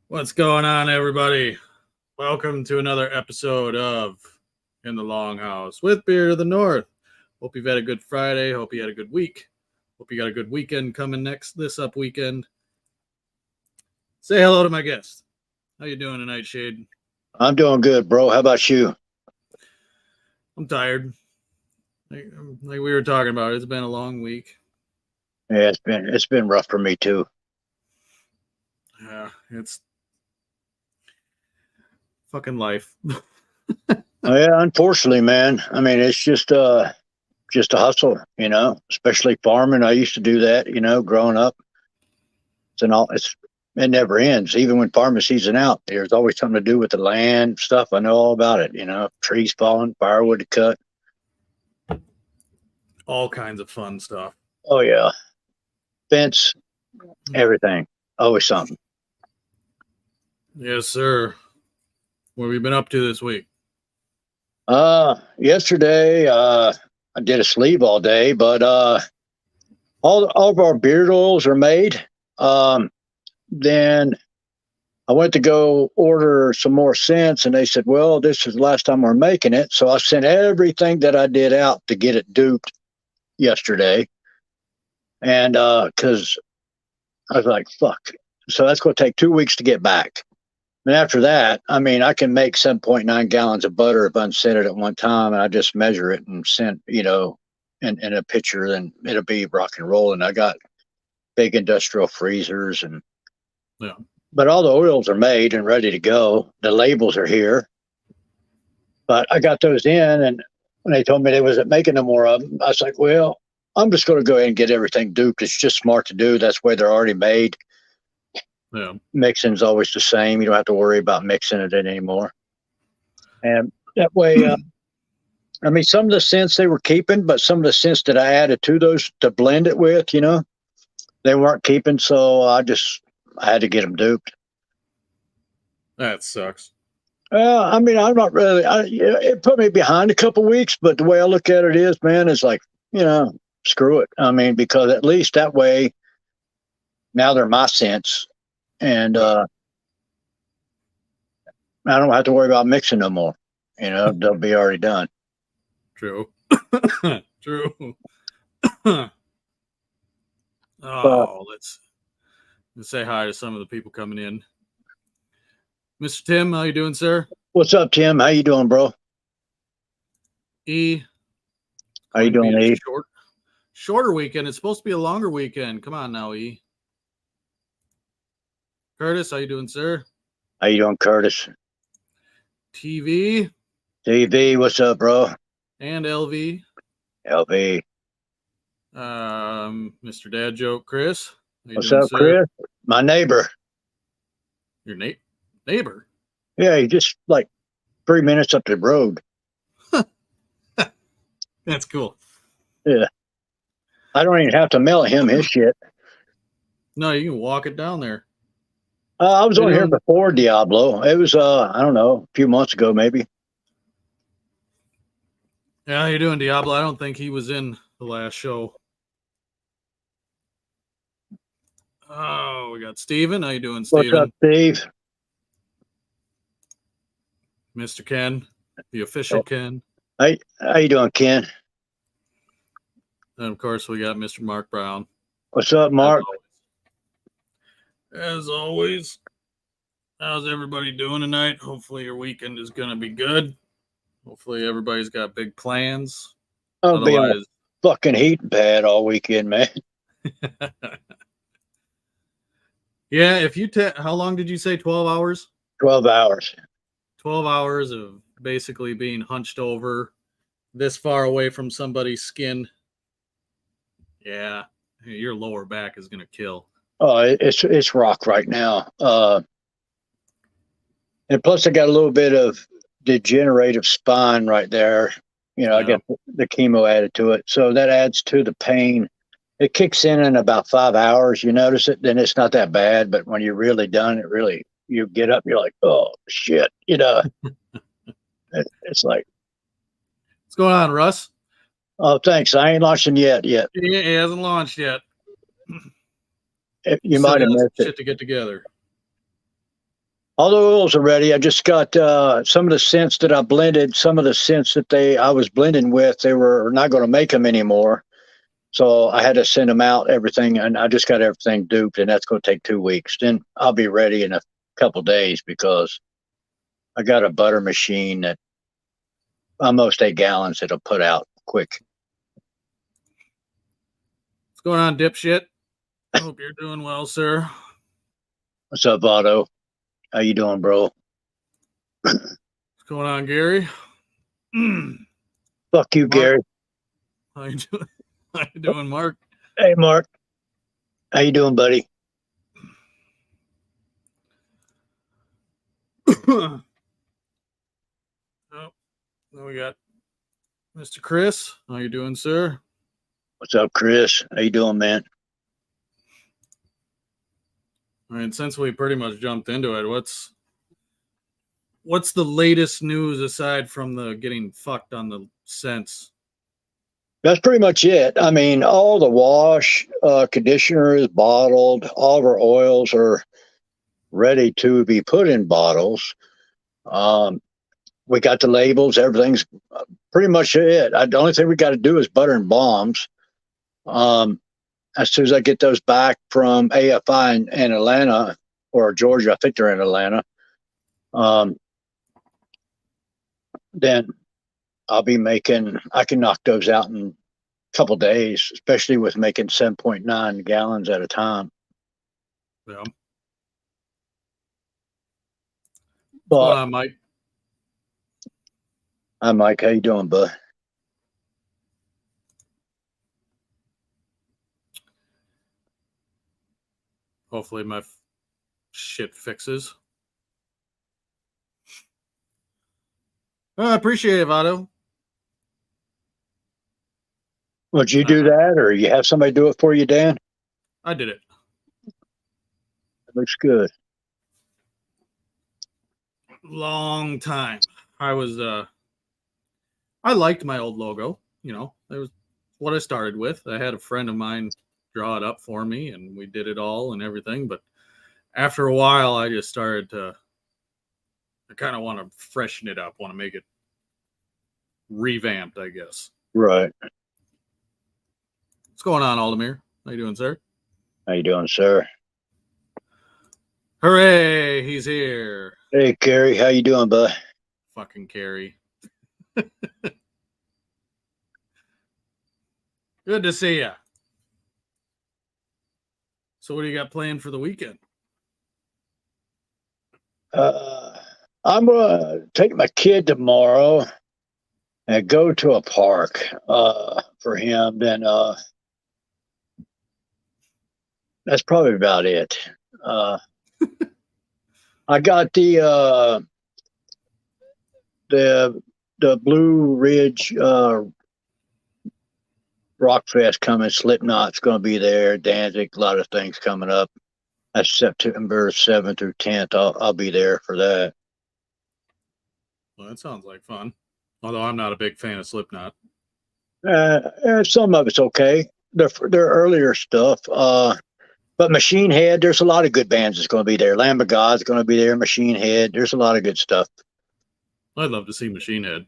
What's going on, everybody? Welcome to another episode of In the Longhouse with Beer to the North. Hope you've had a good Friday. Hope you had a good week. Hope you got a good weekend coming this weekend. Say hello to my guest. How you doing tonight, Shade? I'm doing good, bro. How about you? I'm tired. Like we were talking about, it's been a long week. Yeah, it's been rough for me too. Yeah, it's fucking life. Yeah, unfortunately, man. I mean, it's just a hustle, especially farming. I used to do that, growing up. It never ends. Even when farming season out, there's always something to do with the land stuff. I know all about it, trees falling, firewood to cut. All kinds of fun stuff. Oh yeah. Fence, everything. Always something. Yes, sir. What have you been up to this week? Yesterday, I did a sleeve all day, but all of our beard oils are made. Then I went to go order some more scents, and they said, "Well, this is the last time we're making it." So I sent everything that I did out to get it duped yesterday, and because I was like, "Fuck," so that's going to take 2 weeks to get back. And after that, I mean, I can make 7.9 gallons of butter if unscented at one time, and I just measure it and send, in a picture, then it'll be rock and roll. And I got big industrial freezers, Yeah. But all the oils are made and ready to go. The labels are here, but I got those in, and when they told me they wasn't making no more of them, I was like, well, I'm just going to go ahead and get everything duped. It's just smart to do. That's why they're already made. Yeah. Mixing's always the same. You don't have to worry about mixing it in anymore. And that way, I mean, some of the scents they were keeping, but some of the scents that I added to those to blend it with, they weren't keeping. So I had to get them duped. That sucks. I mean, I'm not really, it put me behind a couple weeks, but the way I look at it is, man, it's like, screw it. I mean, because at least that way, now they're my scents. And I don't have to worry about mixing no more. They'll be already done. True. True. Let's say hi to some of the people coming in. Mr. Tim, how you doing, sir? What's up, Tim? How you doing, bro? E. How you doing, E? Shorter weekend. It's supposed to be a longer weekend. Come on now, E. Curtis, how you doing, sir? How you doing, Curtis? TV, what's up, bro? And LV. Mr. Dad Joke, Chris. What's up, sir? Chris? My neighbor. Your neighbor? Yeah, he just like 3 minutes up the road. That's cool. Yeah. I don't even have to mail him his shit. No, you can walk it down there. I was on here before Diablo. It was, I don't know, a few months ago, maybe. Yeah, how you doing, Diablo? I don't think he was in the last show. Oh, we got Steven. How you doing, Steven? What's up, Steve? Mr. Ken, the official Ken. Hey, how you doing, Ken? And, of course, we got Mr. Mark Brown. What's up, Mark? As always, how's everybody doing tonight? Hopefully your weekend is going to be good. Hopefully everybody's got big plans. I'll be on a fucking heat pad all weekend, man. Yeah, if you how long did you say? 12 hours? 12 hours. 12 hours of basically being hunched over this far away from somebody's skin. Yeah, your lower back is going to kill. Oh, it's rock right now. And plus I got a little bit of degenerative spine right there. I got the chemo added to it. So that adds to the pain. It kicks in about 5 hours. You notice it, then it's not that bad. But when you're really done, you get up, you're like, oh, shit. It's like. What's going on, Russ? Oh, thanks. I ain't launching yet. He hasn't launched yet. You might have missed shit to get together. All the oils are ready. I just got some of the scents that I blended. Some of the scents that I was blending with, they were not going to make them anymore. So I had to send them out, everything, and I just got everything duped, and that's going to take 2 weeks. Then I'll be ready in a couple days because I got a butter machine that almost 8 gallons that'll put out quick. What's going on, dipshit? I hope you're doing well, sir. What's up, Otto? How you doing, bro? What's going on, Gary? Fuck you, Mark. Gary. How you doing? How you doing, Mark? Hey, Mark. How you doing, buddy? Oh, then we got Mr. Chris. How you doing, sir? What's up, Chris? How you doing, man? All right, since we pretty much jumped into it, what's the latest news aside from the getting fucked on the scents? That's pretty much it. I mean, all the wash conditioner is bottled. All of our oils are ready to be put in bottles. We got the labels. Everything's pretty much it. The only thing we got to do is butter and bombs. As soon as I get those back from AFI in Atlanta or Georgia, I think they're in Atlanta, then I'll be making, I can knock those out in a couple days, especially with making 7.9 gallons at a time. Yeah. But, What's going on, Mike? Hi, Mike. How you doing, bud? Hopefully my shit fixes. I appreciate it, Vado. Would you do that, or you have somebody do it for you, Dan? I did it. It looks good. Long time. I liked my old logo. You know, it was what I started with. I had a friend of mine draw it up for me, and we did it all and everything. But after a while, I just started to. I kind of want to freshen it up. Want to make it revamped, I guess. Right. What's going on, Aldemir? How you doing, sir? How you doing, sir? Hooray! He's here. Hey, Carrie. How you doing, bud? Fucking Carrie. Good to see you. So what do you got planned for the weekend? I'm gonna take my kid tomorrow and go to a park for him. Then that's probably about it. I got the Blue Ridge Rock Fest coming. Slipknot's going to be there. Danzig, a lot of things coming up. That's September 7th through 10th. I'll be there for that. Well, that sounds like fun. Although I'm not a big fan of Slipknot. Some of it's okay. They're earlier stuff. But Machine Head, there's a lot of good bands that's going to be there. Lamb of God's going to be there. Machine Head, there's a lot of good stuff. I'd love to see Machine Head.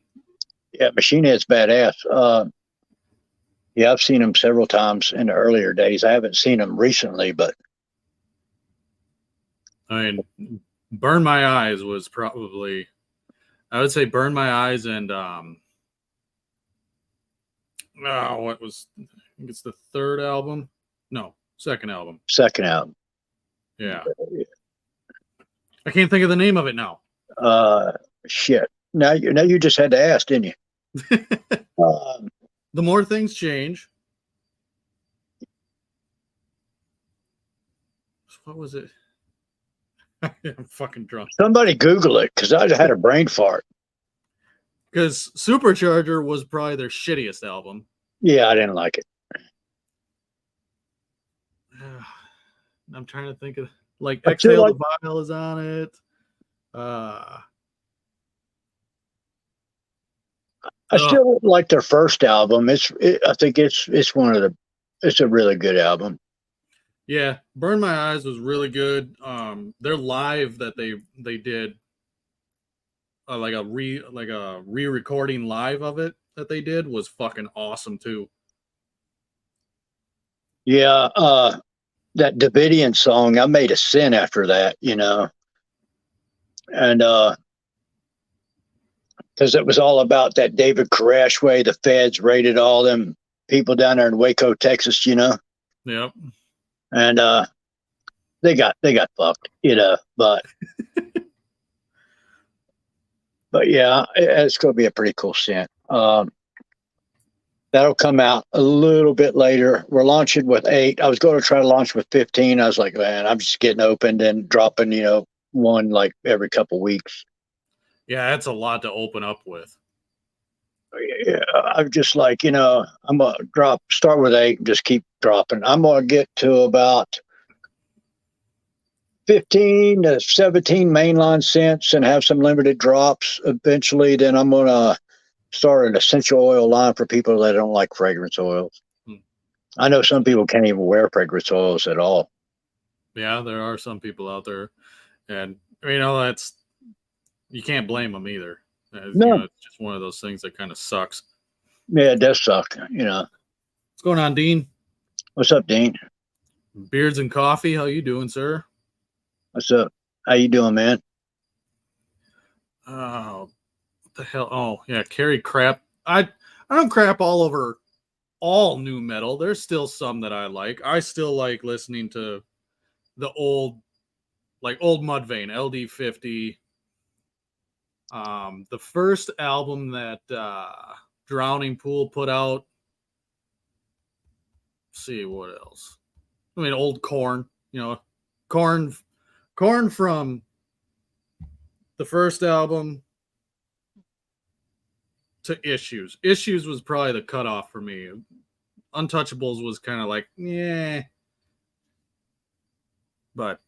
Yeah, Machine Head's badass. Yeah, I've seen them several times in the earlier days. I haven't seen them recently, but I mean, Burn My Eyes was probably, I would say Burn My Eyes and what was, I think it's the third album. No, second album. Second album. Yeah. I can't think of the name of it now. Shit. Now you just had to ask, didn't you? The More Things Change. What was it? I'm fucking drunk. Somebody Google it, because I had a brain fart. Because Supercharger was probably their shittiest album. Yeah, I didn't like it. I'm trying to think of, like, Exhale the Vile is on it. I still like their first album. I think it's one of the. It's a really good album. Yeah, Burn My Eyes was really good. Their live that they did like a re-recording live of it that they did was fucking awesome too. Yeah, that Davidian song, I made a sin after that, you know, and because it was all about that David Koresh way the feds raided all them people down there in Waco, Texas, you know, Yep. and they got fucked, you know, but yeah, it's going to be a pretty cool scent. That'll come out a little bit later. We're launching with 8. I was going to try to launch with 15. I was like, man, I'm just getting opened and dropping, you know, one like every couple weeks. Yeah, that's a lot to open up with. Yeah, I'm just like, you know, I'm gonna start with 8, and just keep dropping. I'm gonna get to about 15 to 17 mainline scents and have some limited drops eventually. Then I'm gonna start an essential oil line for people that don't like fragrance oils. Hmm. I know some people can't even wear fragrance oils at all. Yeah, there are some people out there, and you know that's you can't blame them either. You No, know, it's just one of those things that kind of sucks. yeah, it does suck. You know, What's going on, Dean? what's up, Dean? Beards and coffee. How you doing, sir? What's up? How you doing, man? Oh, what the hell? Oh, yeah, carry crap. I don't crap all over all new metal. There's still some that I like. I still like listening to the old, like old Mudvayne, LD50. The first album that Drowning Pool put out. Let's see what else. I mean, old Corn. You know, Corn, Corn from the first album to Issues. Issues was probably the cutoff for me. Untouchables was kind of like, yeah, but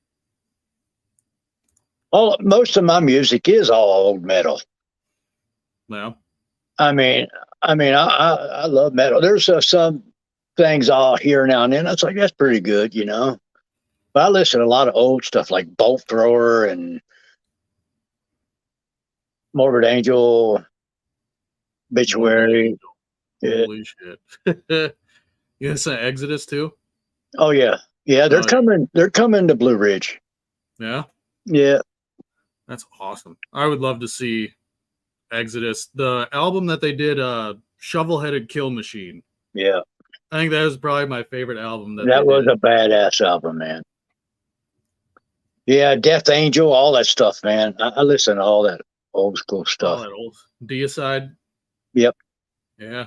Most of my music is all old metal. no. I mean, I love metal. There's some things I'll hear now and then. It's like that's pretty good, you know. But I listen to a lot of old stuff like Bolt Thrower and Morbid Angel, Morbid Obituary. Angel. Yeah. Holy shit. You listen to Exodus too? Oh yeah, yeah. They're Oh yeah. coming. They're coming to Blue Ridge. Yeah. Yeah, That's awesome. I would love to see Exodus. The album that they did, Shovel-Headed Kill Machine. yeah. I think that was probably my favorite album that they That was did. a badass album, man. Yeah, Death Angel, all that stuff, man. I listen to all that old school All stuff. that old Deicide. Yep. Yeah.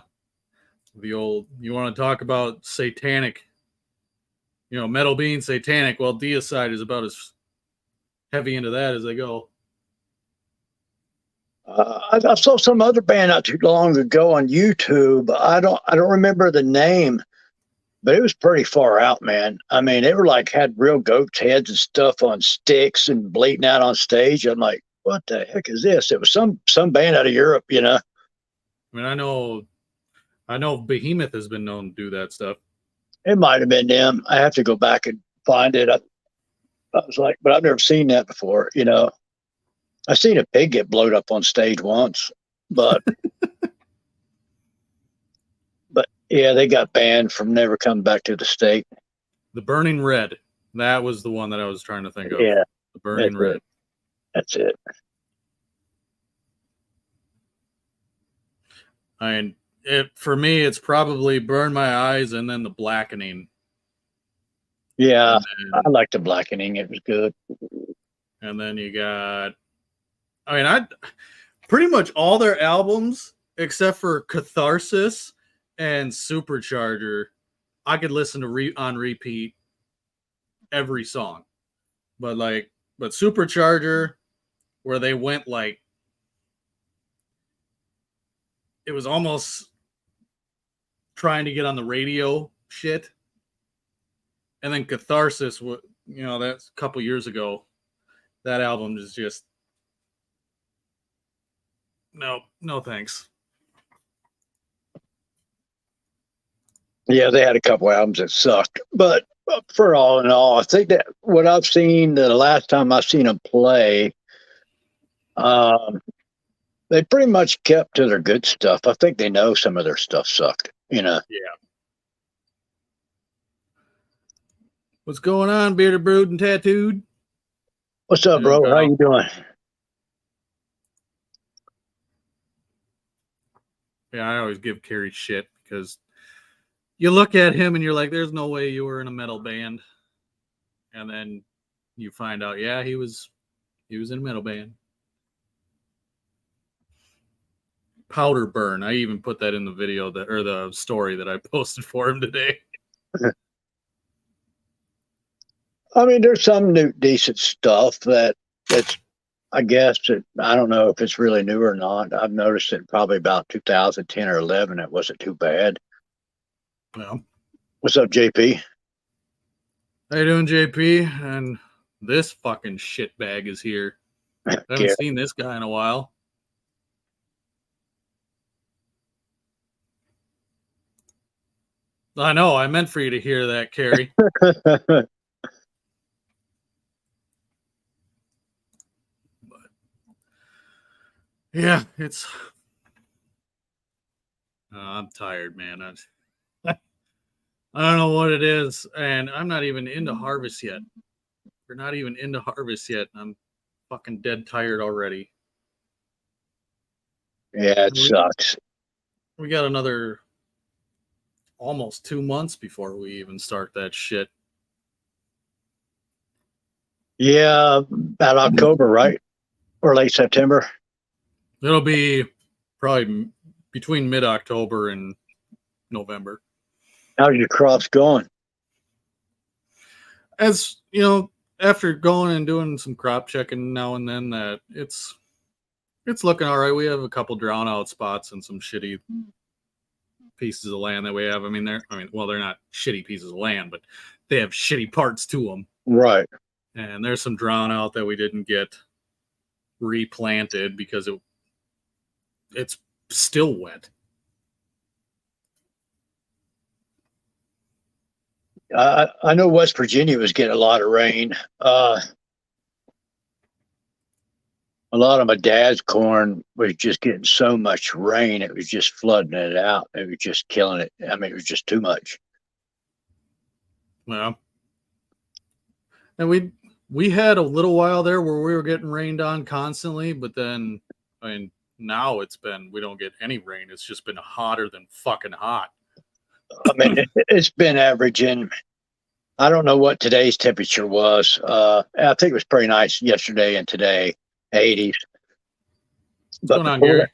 The old, you want to talk about satanic, you know, metal being satanic. Well, Deicide is about as heavy into that as they go. I saw some other band not too long ago on YouTube. I don't remember the name, but it was pretty far out, man. I mean, they were like had real goats heads and stuff on sticks and bleeding out on stage. I'm like, what the heck is this? It was some band out of Europe, you know. I mean, I know Behemoth has been known to do that stuff. It might have been them. I have to go back and find it. I was like, but I've never seen that before, you know. I seen a pig get blowed up on stage once, but but yeah, they got banned from never coming back to the state. The Burning Red. That was the one that I was trying to think of. Yeah, The Burning Red. That's it. I mean, for me, it's probably Burn My Eyes and then The Blackening. Yeah, then, I like the Blackening. It was good. and then you got, I mean, I pretty much all their albums except for Catharsis and Supercharger, I could listen to on repeat every song. But Supercharger, where they went like, it was almost trying to get on the radio shit. And then Catharsis, you know, that's a couple years ago. That album is just no thanks. Yeah, they had a couple albums that sucked, but For all in all, I think that what I've seen, the last time I seen them play, um, they pretty much kept to their good stuff. I think they know some of their stuff sucked. Yeah. What's going on, bearded, brood, and tattooed? What's up, bro? How you doing? Yeah, I always give Kerry shit because you look at him and you're like, "There's no way you were in a metal band," and then you find out, yeah, he was in a metal band. Powder burn. I even put that in the video or the story that I posted for him today. I mean, there's some new decent stuff that's I guess I don't know if it's really new or not. I've noticed it probably about 2010 or 11. It wasn't too bad. Well, what's up, JP? How you doing, JP? And this fucking shitbag is here. I haven't seen this guy in a while. I know. I meant for you to hear that, Kerry. Yeah, it's. I'm tired, man. I don't know what it is, and I'm not even into harvest yet. We're not even into harvest yet. I'm fucking dead tired already. Yeah, it sucks. We got another almost 2 months before we even start that shit. Yeah, about October, right? Or late September. It'll be probably between mid-October and November. How's your crops going? As you know, after going and doing some crop checking now and then, that it's looking all right. We have a couple drown out spots and some shitty pieces of land that we have. I mean, they're not shitty pieces of land, but they have shitty parts to them. Right. And there's some drown out that we didn't get replanted because it's still wet. I know West Virginia was getting a lot of rain. A lot of my dad's corn was just getting so much rain, it was just flooding it out. It was just killing it. I mean, it was just too much. Well, and we had a little while there where we were getting rained on constantly, but then, I mean, now we don't get any rain. It's just been hotter than fucking hot. I mean, it's been averaging. I don't know what today's temperature was. I think it was pretty nice yesterday and today, 80s. What's going on, Gary?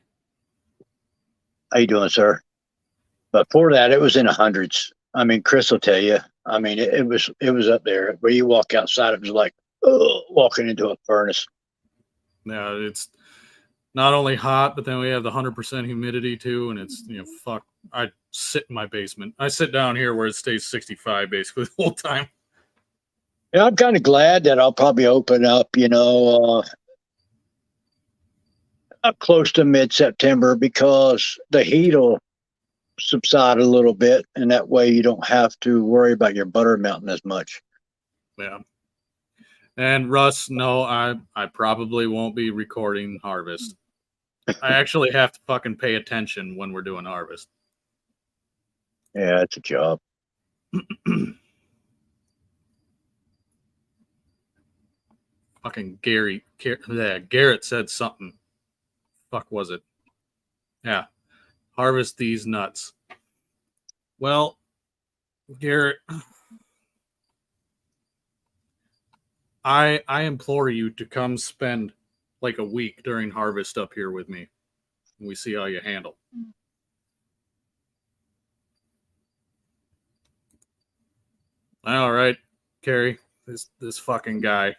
How you doing, sir? But before that, it was in the hundreds. I mean, Chris will tell you. I mean, it was up there. Where you walk outside, it was like walking into a furnace. Yeah, it's not only hot, but then we have the 100% humidity too, and it's fuck. I sit in my basement. I sit down here where it stays 65 basically the whole time. Yeah, I'm kind of glad that I'll probably open up, up close to mid-September because the heat will subside a little bit, and that way you don't have to worry about your butter melting as much. Yeah. And Russ, no, I probably won't be recording harvest. I actually have to fucking pay attention when we're doing harvest. Yeah, it's a job. Fucking Garrett said something. Fuck was it? Yeah. Harvest these nuts. Well, Garrett, I implore you to come spend like a week during harvest up here with me. And we see how you handle. All right, Carrie, this fucking guy.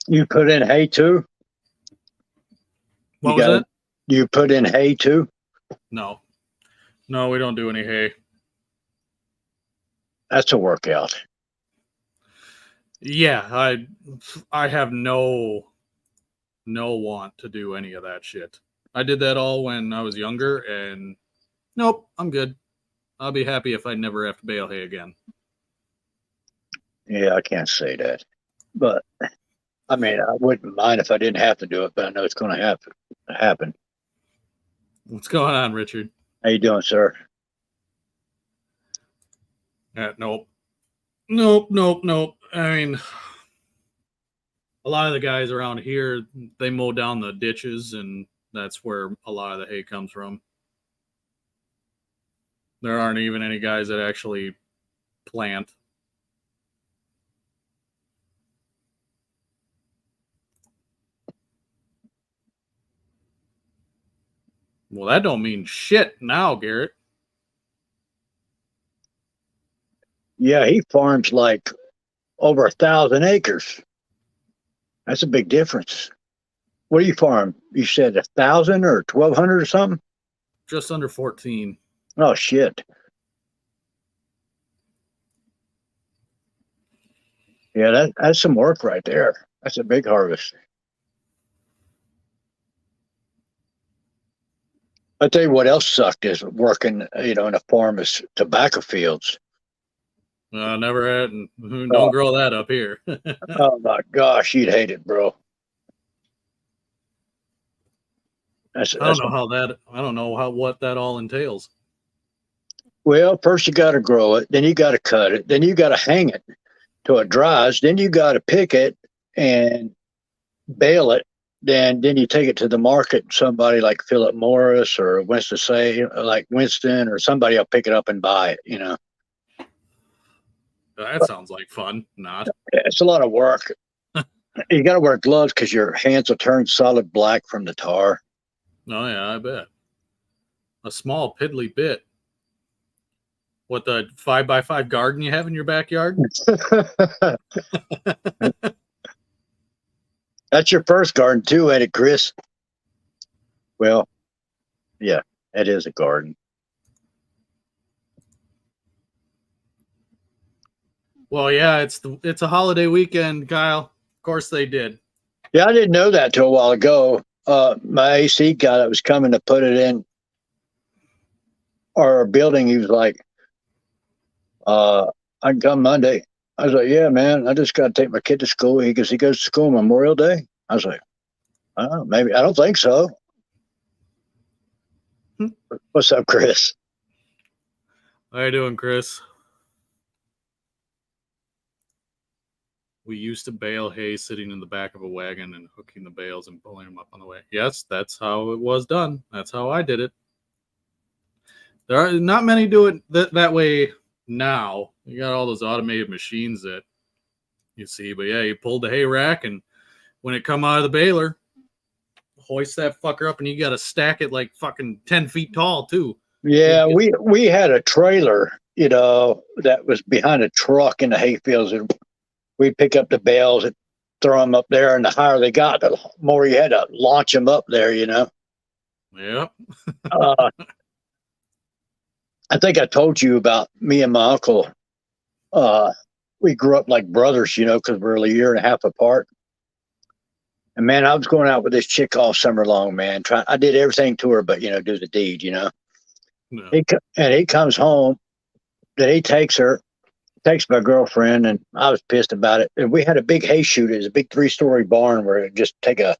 You put in hay too? What was that? You put in hay too? No, we don't do any hay. That's a workout. Yeah, I have no want to do any of that shit. I did that all when I was younger, and nope, I'm good. I'll be happy if I never have to bale hay again. Yeah, I can't say that, but I mean, I wouldn't mind if I didn't have to do it, but I know it's going to happen. What's going on, Richard? How you doing, sir? Nope. I mean, a lot of the guys around here, they mow down the ditches, and that's where a lot of the hay comes from. There aren't even any guys that actually plant. Well, that don't mean shit now, Garrett. Yeah, he farms like over 1,000 acres. That's a big difference. What do you farm? You said 1,000 or 1,200 or something? Just under 14. Oh shit. Yeah, that's some work right there. That's a big harvest. I tell you what else sucked is working, in a farm is tobacco fields. Never had, and don't Oh, grow that up here. oh my gosh, you'd hate it, bro. That's I don't know what that all entails. well, first you got to grow it, then you got to cut it, then you got to hang it till it dries, then you got to pick it and bale it. Then you take it to the market. Somebody like Philip Morris or Winston say like Winston or somebody will pick it up and buy it. That sounds like fun. Not. It's a lot of work. You got to wear gloves because your hands will turn solid black from the tar. Oh yeah, I bet. A small piddly bit. What, the 5x5 garden you have in your backyard? That's your first garden too, ain't it, Chris? Well, yeah, it is a garden. Well, yeah, it's a holiday weekend, Kyle. Of course they did. Yeah, I didn't know that till a while ago. My AC guy that was coming to put it in our building, he was like, I can come Monday. I was like, yeah, man, I just got to take my kid to school. He goes to school Memorial Day. I was like, oh, maybe. I don't think so. What's up, Chris? How you doing, Chris? We used to bale hay sitting in the back of a wagon and hooking the bales and pulling them up on the way. Yes, that's how it was done. That's how I did it. There are not many do it that way now. You got all those automated machines that you see, but yeah, you pulled the hay rack, and when it come out of the baler, hoist that fucker up, and you got to stack it like fucking 10 feet tall too. Yeah, we had a trailer, that was behind a truck in the hayfields, and we pick up the bales and throw them up there. And the higher they got, the more you had to launch them up there. Yep. I think I told you about me and my uncle. We grew up like brothers, because we're a year and a half apart. And man, I was going out with this chick all summer long, man. I did everything to her, but do the deed. No. He comes home. Then he takes my girlfriend, and I was pissed about it. And we had a big hay chute. It was a big 3-story barn where it just take a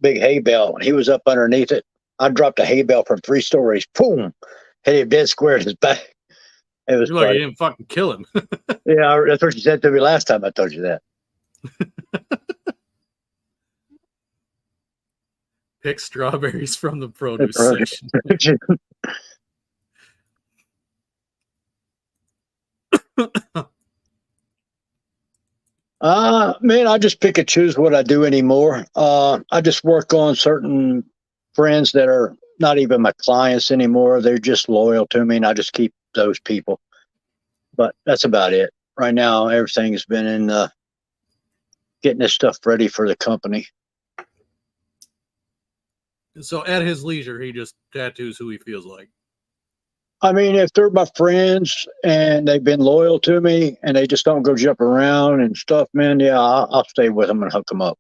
big hay bale. And he was up underneath it. I dropped a hay bale from 3 stories. Boom! Hit him dead square in his back. It was like you didn't fucking kill him. Yeah, that's what you said to me last time I told you that. Pick strawberries from the produce section. Man, I just pick and choose what I do anymore. I just work on certain friends that are not even my clients anymore. They're just loyal to me, and I just keep those people. But that's about it. Right now, everything has been in getting this stuff ready for the company. So at his leisure, he just tattoos who he feels like. I mean, if they're my friends and they've been loyal to me and they just don't go jump around and stuff, man, yeah, I'll stay with them and hook them up.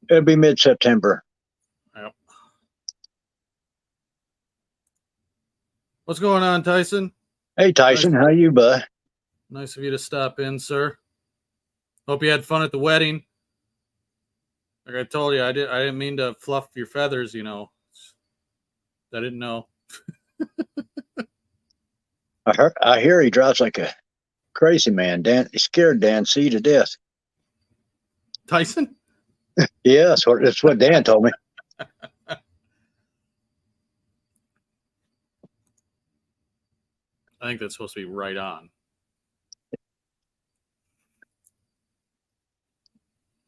It'll be mid-September. Yep. What's going on, Tyson? Hey, Tyson, how you, bud? Nice of you to stop in, sir. Hope you had fun at the wedding. Like I told you, I didn't mean to fluff your feathers, you know. I didn't know. I hear he drives like a crazy man. He scared Dan C to death. Tyson? Yeah, that's what Dan told me. I think that's supposed to be right on.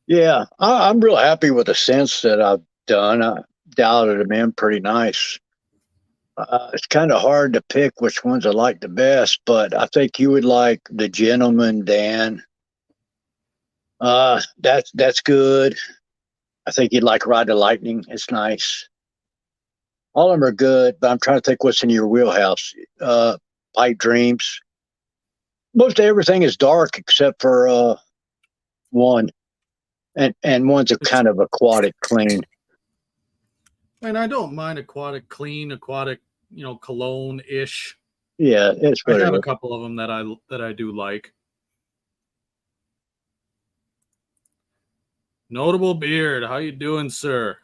Yeah, I'm real happy with the scents that I've done. I dialed them in pretty nice. It's kind of hard to pick which ones I like the best, but I think you would like the Gentleman, Dan. That's good. I think you'd like Ride the Lightning. It's nice. All of them are good, but I'm trying to think what's in your wheelhouse. Pipe Dreams. Most everything is dark except for one, and one's a kind of aquatic clean. And I don't mind aquatic clean, aquatic, cologne-ish. Yeah, it's I what have it a is. couple of them that I do like. Notable Beard, how you doing, sir?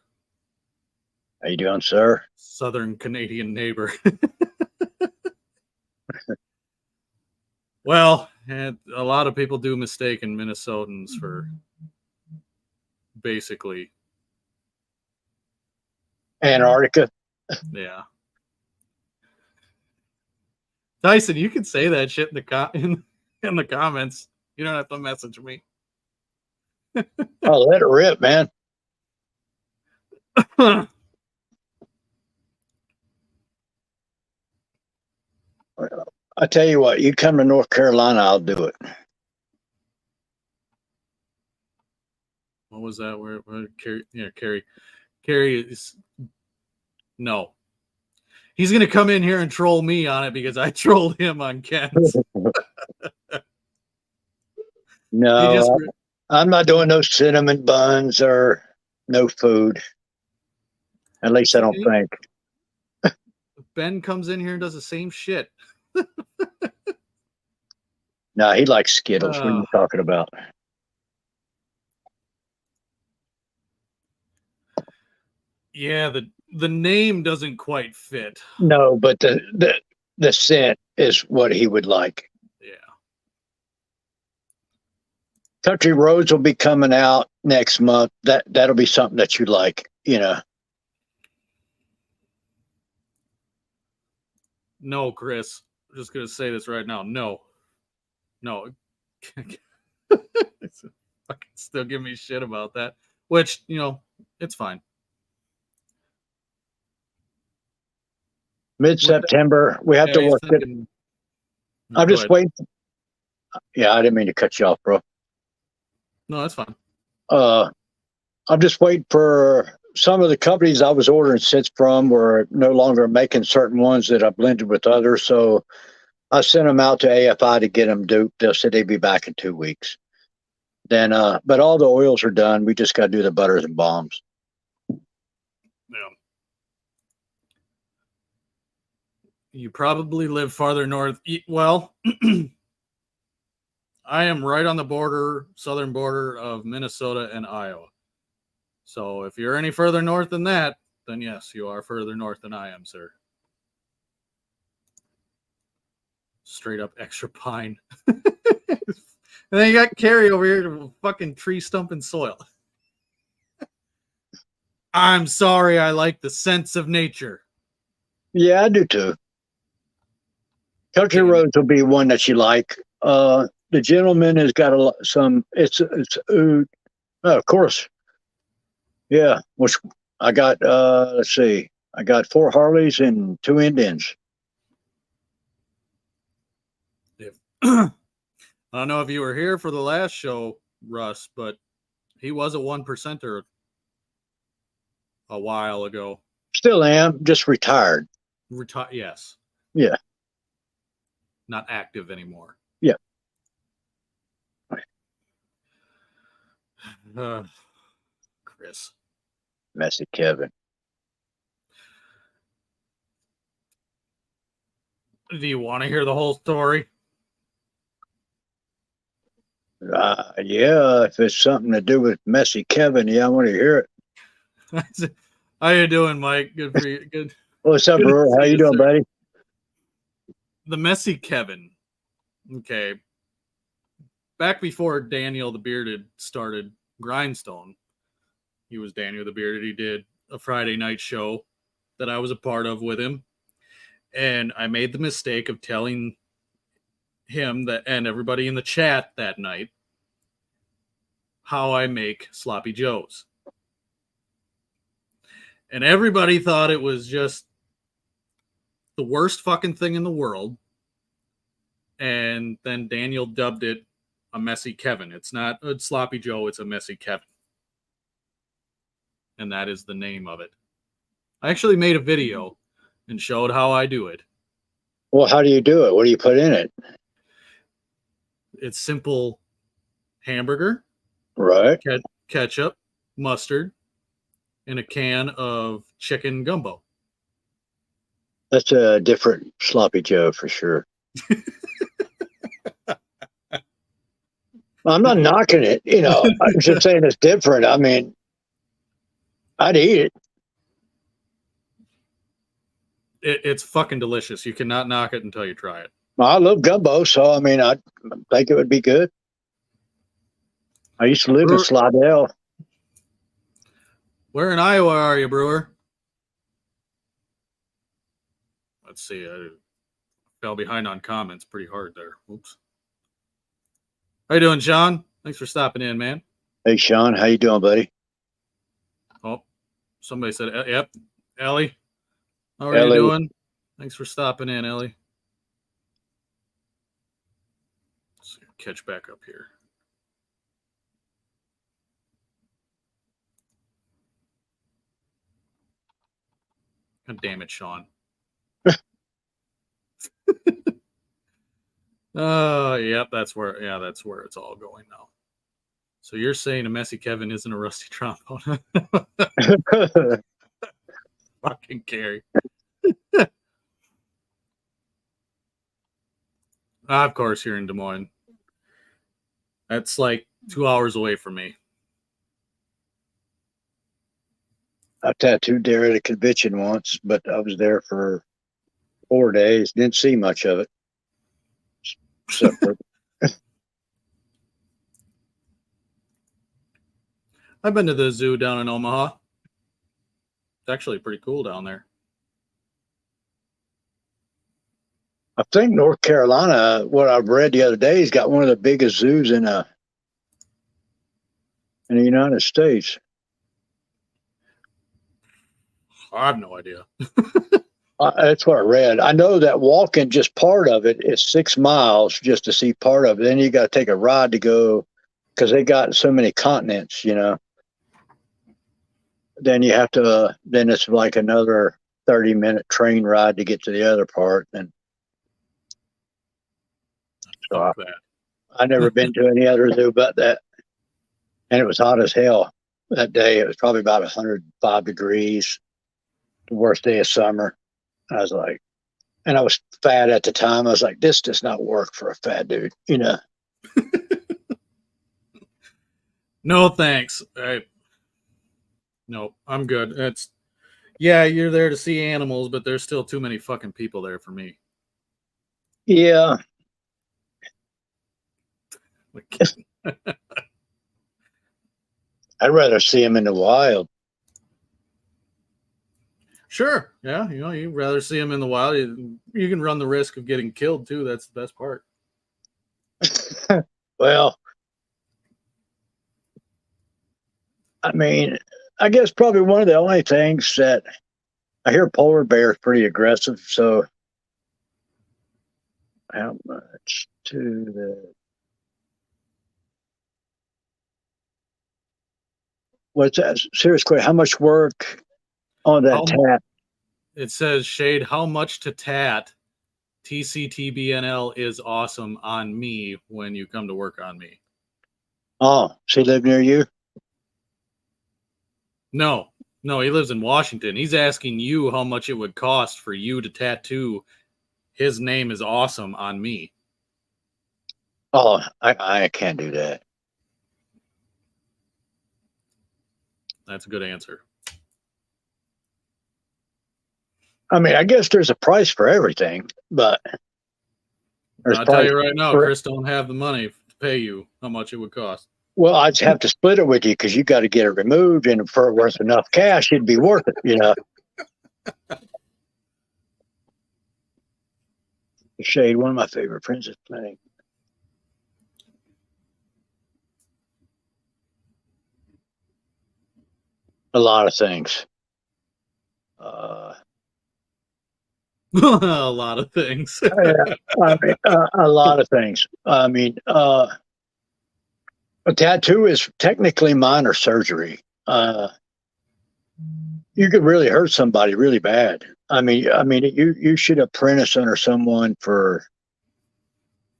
How you doing, sir? Southern Canadian neighbor. Well, a lot of people do mistake in Minnesotans for basically, Antarctica. yeah. Tyson, you can say that shit in the comments. You don't have to message me. Oh, let it rip, man. I tell you what, you come to North Carolina, I'll do it. What was that? Where Carrie? Yeah, Carrie is no. He's gonna come in here and troll me on it because I trolled him on Ken's. No, I'm not doing no cinnamon buns or no food. At least I don't think. Ben comes in here and does the same shit. No, he likes Skittles. What are you talking about? Yeah, the name doesn't quite fit. No, but the scent is what he would like. Yeah. Country Roads will be coming out next month. That'll be something that you like, No, Chris. I'm just gonna say this right now. No. Fucking still give me shit about that. Which, it's fine. Mid-September, we have to work it. I'm just waiting. Yeah, I didn't mean to cut you off, bro. No, that's fine. I'm just waiting for some of the companies I was ordering scents from were no longer making certain ones that I blended with others. So I sent them out to AFI to get them duped. They said they'd be back in 2 weeks. Then, but all the oils are done. We just got to do the butters and balms. Yeah. You probably live farther north. Well, I am right on the southern border of Minnesota and Iowa. So if you're any further north than that, then yes, you are further north than I am, sir. Straight up extra pine. And then you got Carrie over here to fucking tree stump and soil. I'm sorry, I like the sense of nature. Yeah, I do too. Country Roads will be one that you like. The Gentleman has got some. It's oud. Oh, of course. Yeah, which I got. Let's see. I got 4 Harleys and 2 Indians. I don't know if you were here for the last show, Russ, but he was a 1%er a while ago. Still am, just retired. Yes. Yeah. Not active anymore. Yeah. Chris. Messy Kevin. Do you want to hear the whole story? Yeah, if it's something to do with Messy Kevin, yeah, I want to hear it. How you doing, Mike? Good for you. Good. What's up, Good to Brewer? see How you doing, sir. buddy? The Messy Kevin. Okay. Back before Daniel the Bearded started Grindstone, he was Daniel the Bearded. He did a Friday night show that I was a part of with him. And I made the mistake of telling him that and everybody in the chat that night how I make sloppy joes. And everybody thought it was just the worst fucking thing in the world. And then Daniel dubbed it a Messy Kevin. It's not a sloppy Joe, it's a Messy Kevin. And that is the name of it. I actually made a video and showed how I do it. Well, how do you do it? What do you put in it? It's simple hamburger, Right. ketchup, mustard, and a can of chicken gumbo. That's a different sloppy Joe for sure. I'm not knocking it, I'm just saying it's different. I mean, I'd eat it. It's fucking delicious. You cannot knock it until you try it. I love gumbo, so I mean, I think it would be good. I used to live in Slidell. Where in Iowa are you, Brewer? Let's see. I fell behind on comments pretty hard there. Oops. How you doing, Sean? Thanks for stopping in, man. Hey, Sean, how you doing, buddy? Oh, somebody said, yep. Ellie, how are Ellie. you doing? Thanks for stopping in, Ellie. Let's catch back up here. God damn it, Sean. Yep, that's where it's all going now. So you're saying a Messy Kevin isn't a rusty trombone? Fucking Carrie. Of course, you're in Des Moines. That's like 2 hours away from me. I tattooed there at a convention once, but I was there for 4 days. Didn't see much of it. I've been to the zoo down in Omaha. It's actually pretty cool down there. I think North Carolina, what I've read the other day, has got one of the biggest zoos in the United States. I have no idea. That's what I read. I know that walking just part of it is 6 miles just to see part of it. Then you got to take a ride to go because they got so many continents, Then you have to, then it's like another 30-minute train ride to get to the other part. And so I never been to any other zoo but that. And it was hot as hell that day. It was probably about 105 degrees, the worst day of summer. I was like, and I was fat at the time. I was like, this does not work for a fat dude, No, thanks. No, I'm good. You're there to see animals, but there's still too many fucking people there for me. Yeah. I'd rather see them in the wild. Sure. Yeah. You'd rather see them in the wild. You can run the risk of getting killed too. That's the best part. Well, I mean, I guess probably one of the only things that I hear polar bear is pretty aggressive. So how much to the, what's that? Serious question. How much work on that tat? It says, Shade, how much to tat? TCTBNL is awesome on me when you come to work on me. Oh, does he live near you? No, he lives in Washington. He's asking you how much it would cost for you to tattoo his name is awesome on me. Oh, I can't do that. That's a good answer. I mean, I guess there's a price for everything, but I'll tell you right now, Chris don't have the money to pay you how much it would cost. Well, I'd have to split it with you because you got to get it removed, and for worth enough cash, it'd be worth it, you know. Shade, one of my favorite friends is playing. A lot of things. A lot of things. I mean, a lot of things. I mean, a tattoo is technically minor surgery. You could really hurt somebody really bad. I mean, you should apprentice under someone for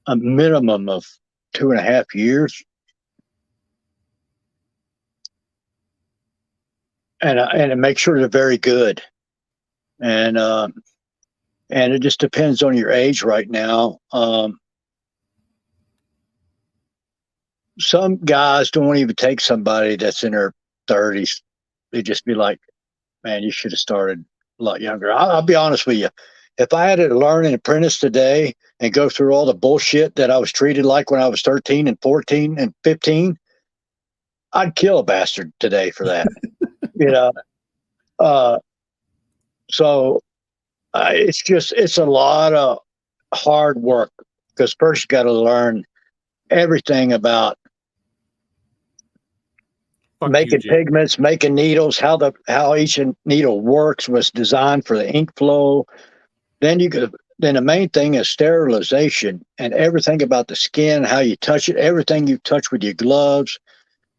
a minimum of 2.5 years, and make sure they're very good. And it just depends on your age right now. Some guys don't even take somebody that's in their 30s. They just be like, man, you should have started a lot younger. I'll be honest with you. If I had to learn an apprentice today and go through all the bullshit that I was treated like when I was 13 and 14 and 15, I'd kill a bastard today for that. You know? So it's a lot of hard work because first you got to learn everything about making pigments, making needles, how each needle works, was designed for the ink flow. Then the main thing is sterilization and everything about the skin, how you touch it, everything you touch with your gloves.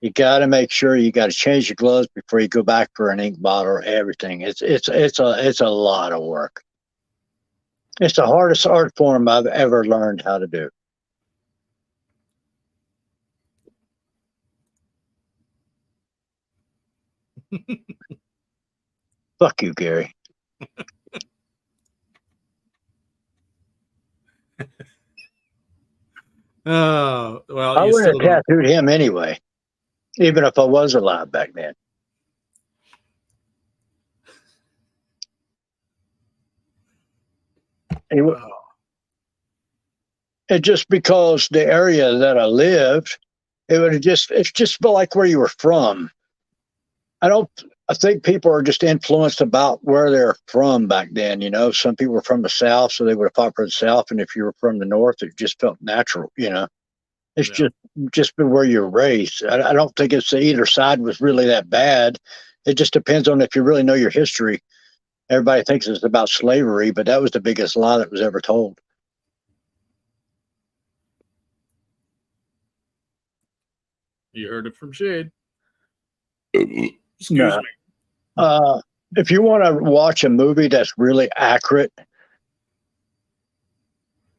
You got to make sure you got to change your gloves before you go back for an ink bottle or everything. It's a lot of work. It's the hardest art form I've ever learned how to do. Fuck you, Gary. Oh, well, I would have tattooed him anyway, even if I was alive back then. And just because the area that I lived, it's just like where you were from. I think people are just influenced about where they're from back then. You know, some people were from the South, so they would have fought for the South. And if you were from the North, it just felt natural, you know. It's just been where you're raised. I don't think it's either side was really that bad. It just depends on if you really know your history. Everybody thinks it's about slavery, but that was the biggest lie that was ever told. You heard it from Shade. Excuse me. If you want to watch a movie that's really accurate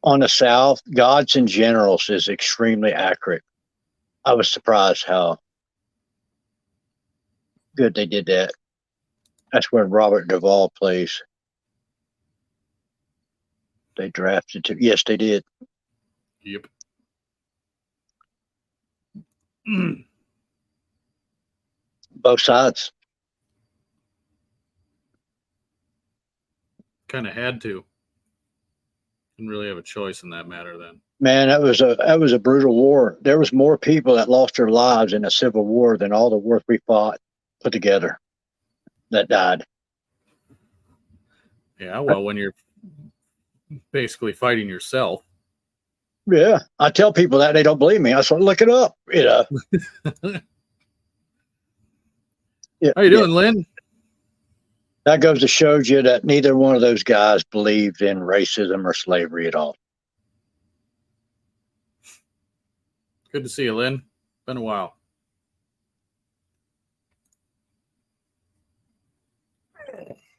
on the South, Gods and Generals is extremely accurate. I was surprised how good they did that. That's where Robert Duvall plays. They drafted to. Yes, they did. Yep. Both sides. Kind of had to. Didn't really have a choice in that matter then. Man, that was a brutal war. There was more people that lost their lives in a civil war than all the wars we fought put together that died. Yeah, well, when you're basically fighting yourself. Yeah, I tell people that, they don't believe me. I say, look it up, you know. Yeah, how you doing, Lynn? That goes to show you that neither one of those guys believed in racism or slavery at all. Good to see you, Lynn. Been a while.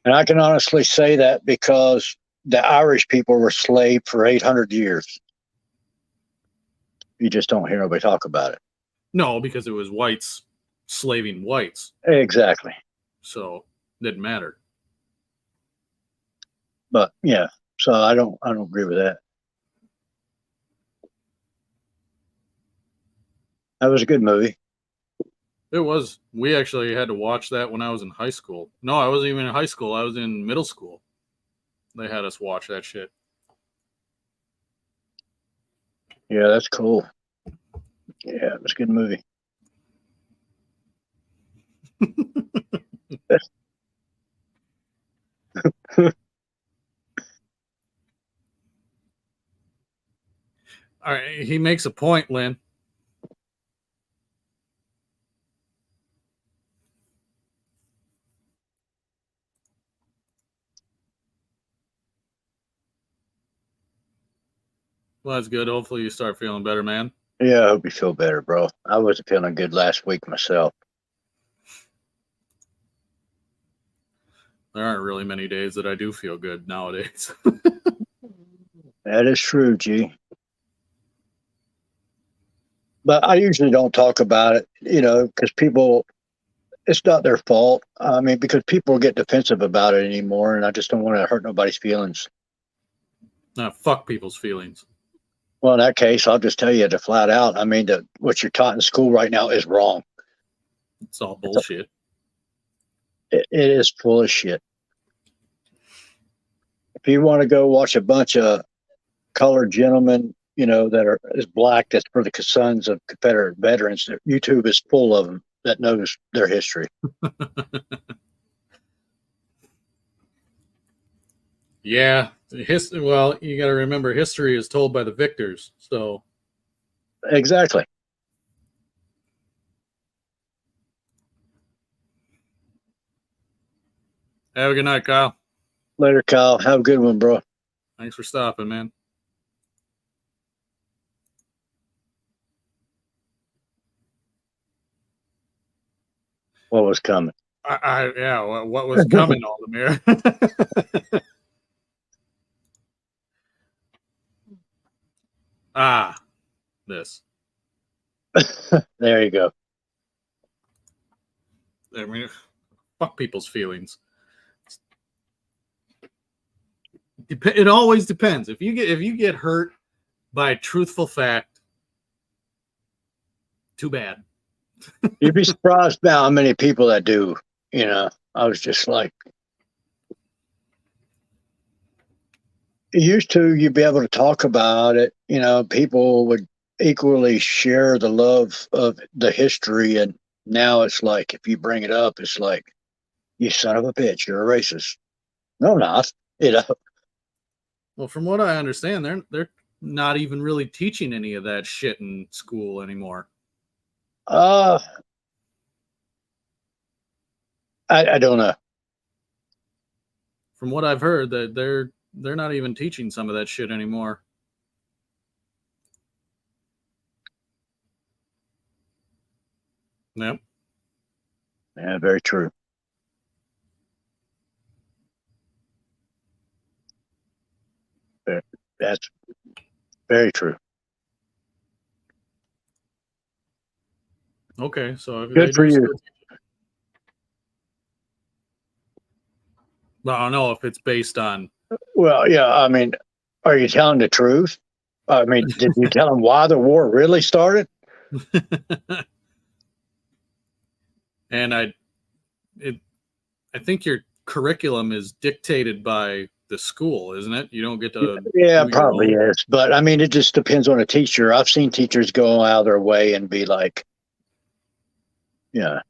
And I can honestly say that because the Irish people were enslaved for 800 years. You just don't hear nobody talk about it. No, because it was whites slaving whites. Exactly. So it didn't matter. But yeah, So I don't agree with that. That was a good movie. It was. We actually had to watch that when I was in high school. No, I wasn't even in high school. I was in middle school. They had us watch that shit. Yeah, that's cool. Yeah, it was a good movie. All right, he makes a point, Lynn. Well, that's good. Hopefully you start feeling better, man. Yeah, I hope you feel better, bro. I wasn't feeling good last week myself. There aren't really many days that I do feel good nowadays. That is true, G. But I usually don't talk about it, because people, it's not their fault. I mean, because people get defensive about it anymore, and I just don't want to hurt nobody's feelings. Nah, fuck people's feelings. Well, in that case, I'll just tell you to flat out. I mean, what you're taught in school right now is wrong. It's all bullshit. It is full of shit. If you want to go watch a bunch of colored gentlemen, that is black, that's for the sons of Confederate veterans, YouTube is full of them that knows their history. Yeah. Well, you got to remember history is told by the victors. So Exactly. have a good night, Kyle. Later, Kyle. Have a good one, bro. Thanks for stopping, man. What was coming? Yeah, what was coming, Aldemir? This. There you go. I mean, fuck people's feelings. It always depends. If you get hurt by truthful fact, too bad. You'd be surprised about how many people that do. I was just like, used to, you'd be able to talk about it. People would equally share the love of the history. And now it's like, if you bring it up, it's like, you son of a bitch, you're a racist. No, I'm not. Well, from what I understand, they're not even really teaching any of that shit in school anymore. I don't know. From what I've heard, that they're not even teaching some of that shit anymore. Yep. Yeah, very true. That's very true. Okay, so if Good they for do you. still I don't know if it's based on. Well, yeah. I mean, are you telling the truth? I mean, did you tell them why the war really started? And I think your curriculum is dictated by the school, isn't it? You don't get to Yeah, do your probably own. is. But I mean, it just depends on a teacher. I've seen teachers go out of their way and be like, yeah.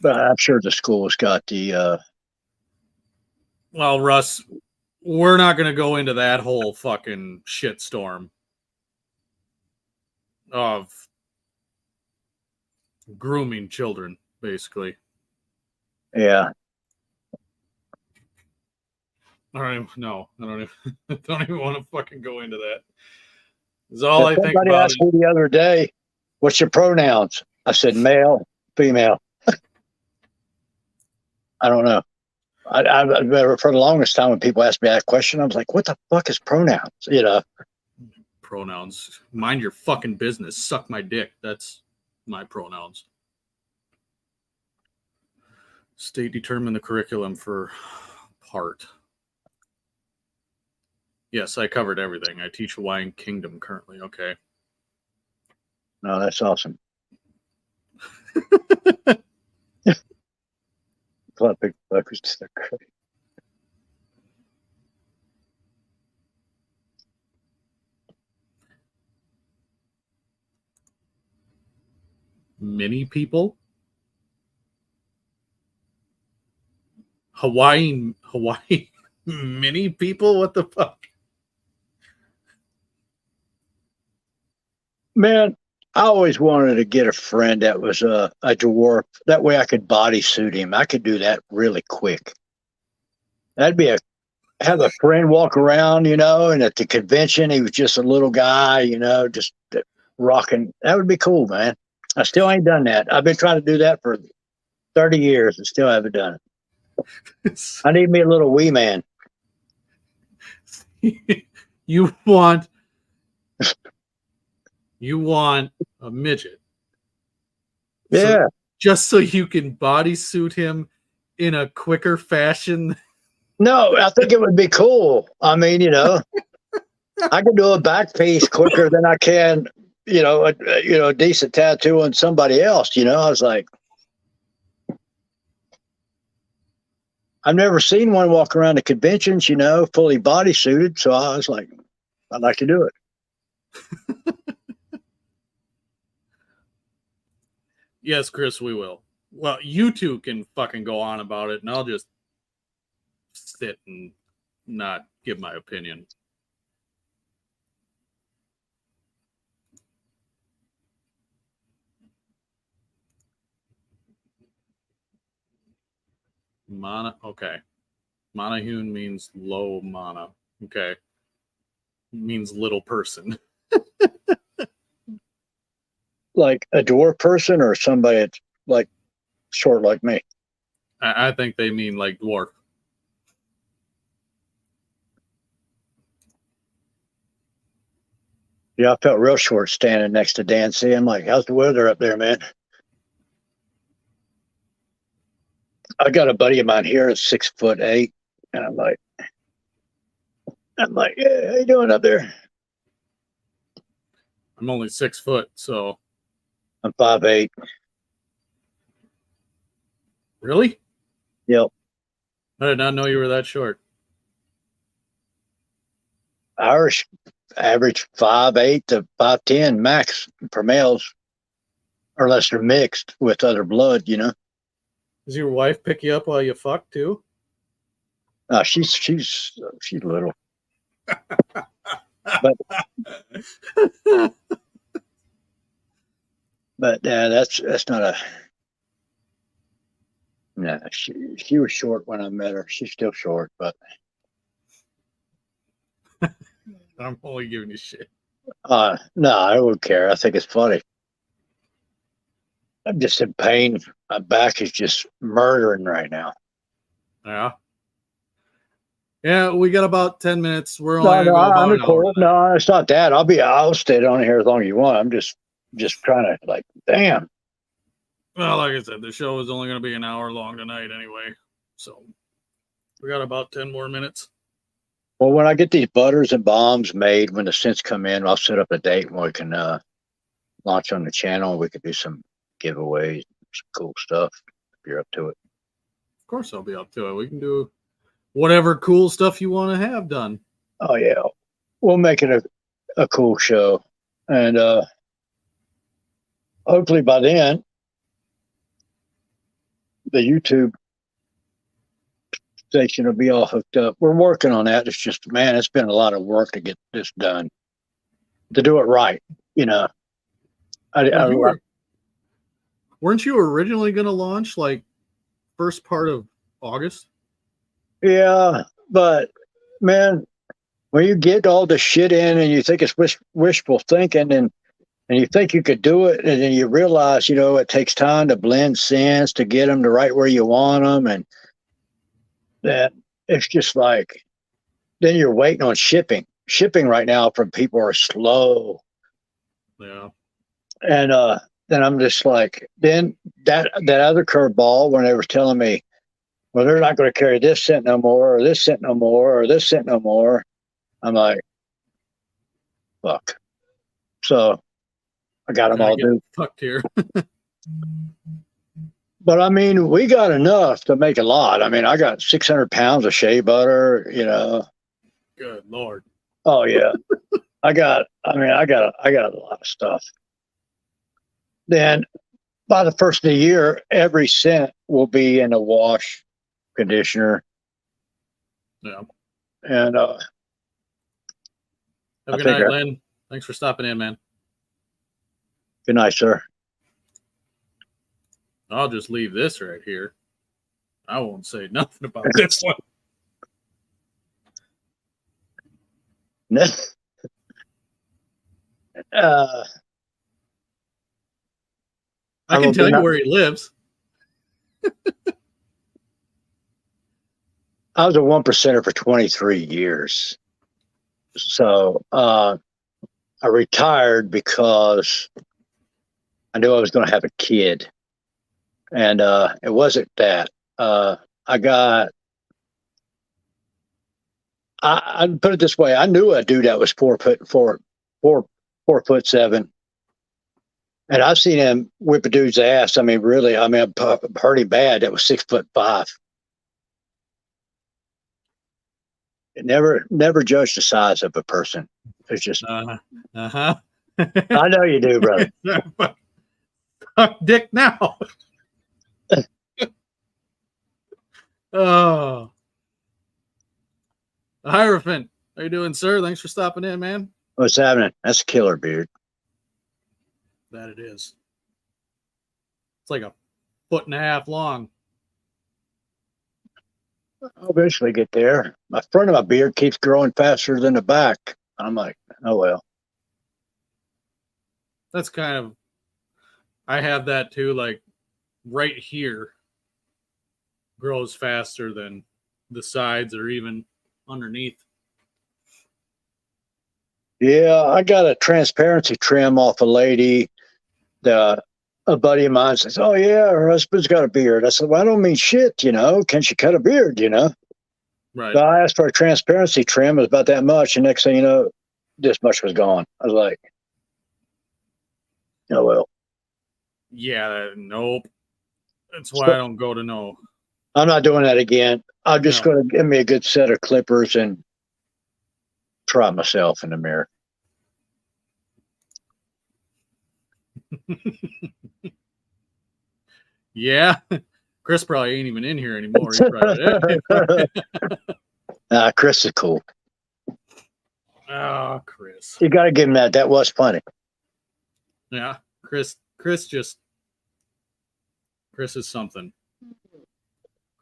But I'm sure the school's got the. Well, Russ, we're not going to go into that whole fucking shitstorm of grooming children, basically. Yeah. All right, no, I don't even, don't even want to fucking go into that. It's all If I think somebody about. asked me the other day, "What's your pronouns?" I said, "Male, female." I don't know. For the longest time when people asked me that question, I was like, "What the fuck is pronouns?" Pronouns. Mind your fucking business. Suck my dick. That's my pronouns. State determine the curriculum for part. Yes, I covered everything. I teach Hawaiian Kingdom currently. Okay. No, that's awesome. Club big fuckers to the crazy. Many people. Hawaii. Many people. What the fuck? Man, I always wanted to get a friend that was a dwarf. That way I could bodysuit him. I could do that really quick. That'd be have a friend walk around, and at the convention he was just a little guy, just rocking. That would be cool, man. I still ain't done that. I've been trying to do that for 30 years and still haven't done it. I need me a little wee man. You want a midget. Yeah. Just so you can bodysuit him in a quicker fashion. No, I think it would be cool. I mean, I can do a back piece quicker than I can, a decent tattoo on somebody else. I was like, I've never seen one walk around the conventions, fully bodysuited. So I was like, I'd like to do it. Yes, Chris, we will. Well, you two can fucking go on about it, and I'll just sit and not give my opinion. Mana, okay. Manahune means low mana. Okay. Means little person. Like a dwarf person or somebody that's like short like me? I think they mean like dwarf. Yeah, I felt real short standing next to Dan C. I'm like, how's the weather up there, man? I got a buddy of mine here that's 6'8", and I'm like, yeah, how you doing up there? I'm only 6 foot, so I'm 5'8". Really? Yep. I did not know you were that short. Irish average 5'8" to 5'10" max for males, unless they're mixed with other blood, Does your wife pick you up while you fuck too? She's little. but that's not a. No, she was short when I met her. She's still short, but I'm only giving you shit. no, I don't care. I think it's funny. I'm just in pain. My back is just murdering right now. Yeah. Yeah, we got about 10 minutes. We're only gonna go about an hour. No, it's not that. I'll stay on here as long as you want. I'm just trying to damn. Well, like I said, the show is only gonna be an hour long tonight anyway. So we got about 10 more minutes. Well, when I get these butters and bombs made, when the scents come in, I'll set up a date when we can launch on the channel. We could do some giveaways, some cool stuff if you're up to it. Of course I'll be up to it. We can do whatever cool stuff you want to have done. Oh yeah. We'll make it a cool show. And hopefully by then the YouTube station will be all hooked up. We're working on that. It's just, man, it's been a lot of work to get this done, to do it right. Weren't you originally going to launch like first part of August? Yeah, but man, when you get all the shit in and you think it's wishful thinking and you think you could do it, and then you realize, it takes time to blend scents to get them to right where you want them, and that it's just like, then you're waiting on shipping. Shipping right now from people are slow. Yeah. And then I'm just like, then that other curveball when they were telling me, well, they're not going to carry this scent no more, or this scent no more, or this scent no more. I'm like, fuck. So I got them all duped. Fucked here. But I mean, we got enough to make a lot. I mean, I got 600 pounds of shea butter, Good Lord. Oh yeah. I got a lot of stuff. Then by the first of the year, every cent will be in a wash conditioner. Yeah. And have a good night, Lynn. Thanks for stopping in, man. Good night, sir. I'll just leave this right here. I won't say nothing about this one. I can tell you where he lives. I was a 1%er for 23 years. So I retired because I knew I was going to have a kid. And it wasn't that. I'd put it this way. I knew a dude that was 4'7". And I've seen him whip a dude's ass. I mean, really, I heard him bad. That was 6'5". It never judge the size of a person. It's just, I know you do, brother. Dick now. Oh, Hierophant, how you doing, sir? Thanks for stopping in, man. What's happening? That's a killer beard. That it is. It's like 1.5 feet long. I'll eventually get there. My front of my beard keeps growing faster than the back. I'm like, oh well. That's kind of, I have that too, like right here grows faster than the sides or even underneath. Yeah, I got a transparency trim off a lady. A buddy of mine says, oh yeah, her husband's got a beard. I said, well, I don't mean shit, can she cut a beard, Right. So I asked for a transparency trim. It was about that much. And next thing you know, this much was gone. I was like, oh well. Yeah, nope. That's why I don't go to no. I'm not doing that again. I'm just going to give me a good set of clippers and try myself in the mirror. Yeah. Chris probably ain't even in here anymore. Chris is cool. Oh, Chris. You got to give him that. That was funny. Yeah. Chris is something.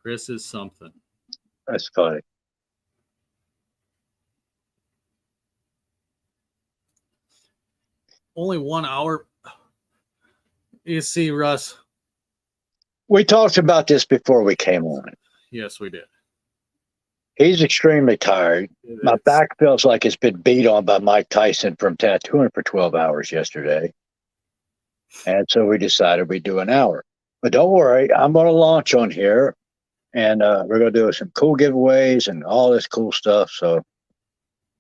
Chris is something. That's funny. Only 1 hour. You see, Russ. We talked about this before we came on. Yes, we did. He's extremely tired. My back feels like it's been beat on by Mike Tyson from tattooing for 12 hours yesterday. And so we decided we'd do an hour. But don't worry, I'm going to launch on here. And we're going to do some cool giveaways and all this cool stuff. So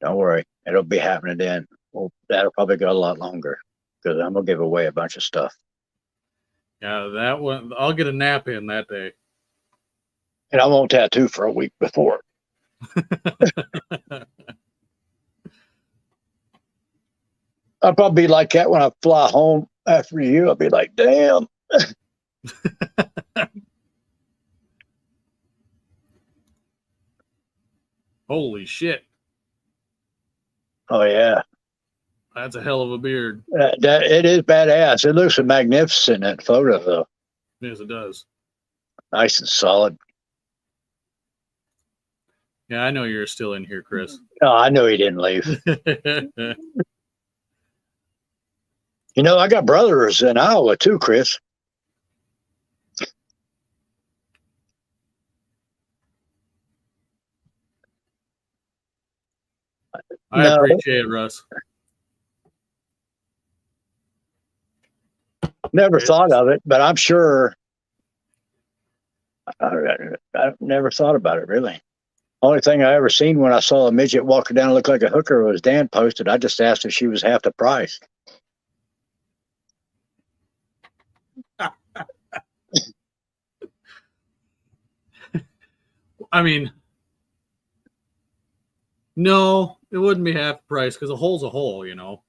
don't worry. It'll be happening then. Well, that'll probably go a lot longer because I'm going to give away a bunch of stuff. Yeah, that one. I'll get a nap in that day. And I won't tattoo for a week before. I'll probably be like that when I fly home after you. I'll be like, damn. Holy shit. Oh, yeah. That's a hell of a beard. It is badass. It looks magnificent in that photo, though. Yes, it does. Nice and solid. Yeah, I know you're still in here, Chris. Oh, I know he didn't leave. I got brothers in Iowa, too, Chris. I appreciate it, Russ. Never thought of it, but I'm sure. I've never thought about it, really. Only thing I ever seen when I saw a midget walking down and look like a hooker was Dan posted. I just asked if she was half the price. I mean, no, it wouldn't be half the price because a hole's a hole, you know.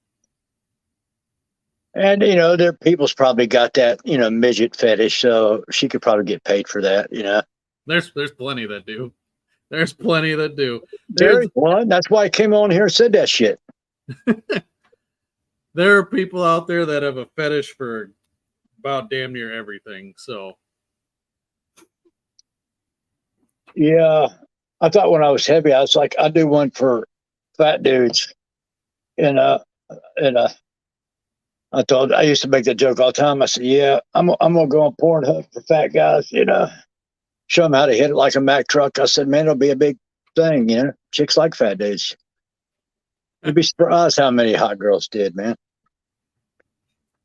And there people's probably got that midget fetish, so she could probably get paid for that. There's plenty that do. There's plenty that do. There's one. That's why I came on here and said that shit. There are people out there that have a fetish for about damn near everything. So yeah, I thought when I was heavy, I was like, I do one for fat dudes, and I used to make that joke all the time. I said, yeah, I'm gonna go on Pornhub for fat guys, show them how to hit it like a Mack truck. I said, man, it'll be a big thing, chicks like fat dudes. You'd be surprised how many hot girls did, man.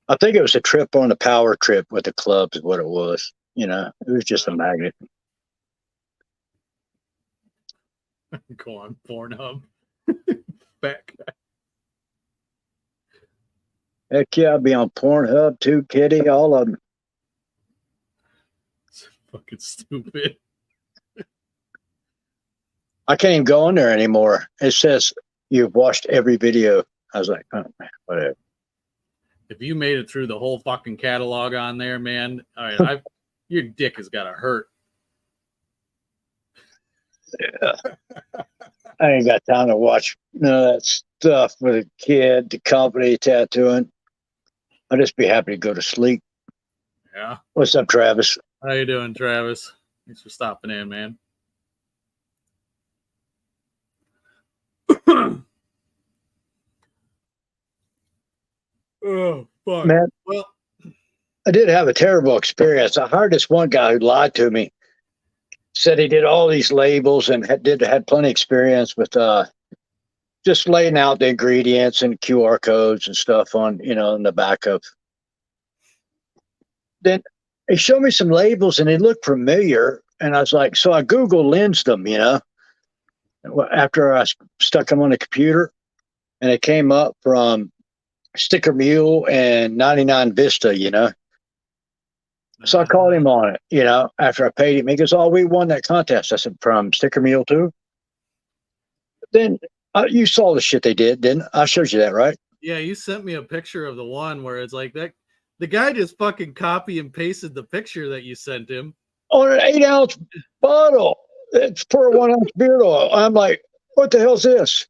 I think it was a trip on the power trip with the clubs is what it was. It was just a magnet. Go on Pornhub. Fat guy. Heck yeah, I'll be on Pornhub too, kitty, all of them. It's fucking stupid. I can't even go on there anymore. It says you've watched every video. I was like, oh, man, whatever. If you made it through the whole fucking catalog on there, man, all right, your dick has got to hurt. Yeah. I ain't got time to watch none of that stuff with a kid, the company tattooing. I'll just be happy to go to sleep. Yeah. What's up, Travis? How you doing, Travis? Thanks for stopping in, man. Oh, fuck. Man, well, I did have a terrible experience. I hired this one guy who lied to me. Said he did all these labels and had plenty of experience with just laying out the ingredients and QR codes and stuff on in the back of. Then he showed me some labels and they looked familiar, and I was like, so I Google lensed them, after I stuck them on the computer, and it came up from Sticker Mule and 99 Vista, So I called him on it, after I paid him. He goes, oh, we won that contest. I said, from Sticker Mule too? Then you saw the shit they did, didn't I? Showed you that, right? Yeah, you sent me a picture of the one where it's like that. The guy just fucking copy and pasted the picture that you sent him. On an 8-ounce bottle. It's for a 1-ounce beard oil. I'm like, what the hell's this?